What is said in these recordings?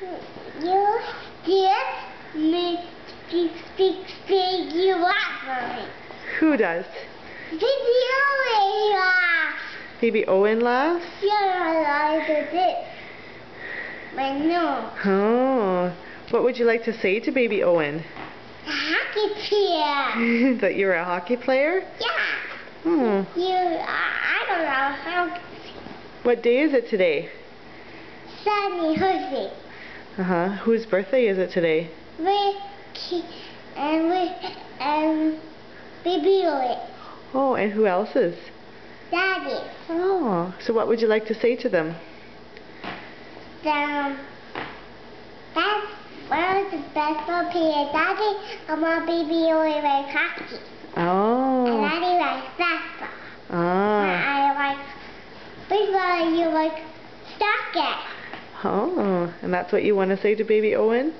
You just make you laugh for me. Who does? Baby Owen laughs. Baby Owen laughs? Yeah, I did it. I know. Oh. What would you like to say to Baby Owen? A hockey player. That you're a hockey player? Yeah. Hmm. I don't know how. What day is it today? Sunny Jose. Whose birthday is it today? Ricky and Baby Owen. Oh, and who else's? Daddy. Oh, so what would you like to say to them? That's one of the best players. Daddy, I want Baby Owen like hockey. Oh. And Daddy likes basketball. Ah. And I like baseball. You like soccer. Oh, and that's what you want to say to Baby Owen?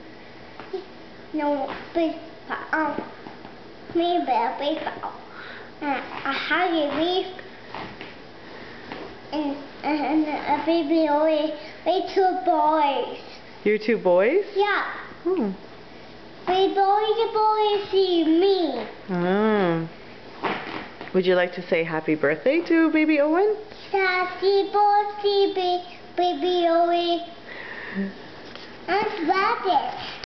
No, baseball. Maybe baseball. How you leave? And a Baby Owen. We two boys. You're two boys? Yeah. Hmm. We boys see me. Ah. Would you like to say happy birthday to Baby Owen? Happy birthday, Baby Owen. I'm rabbit.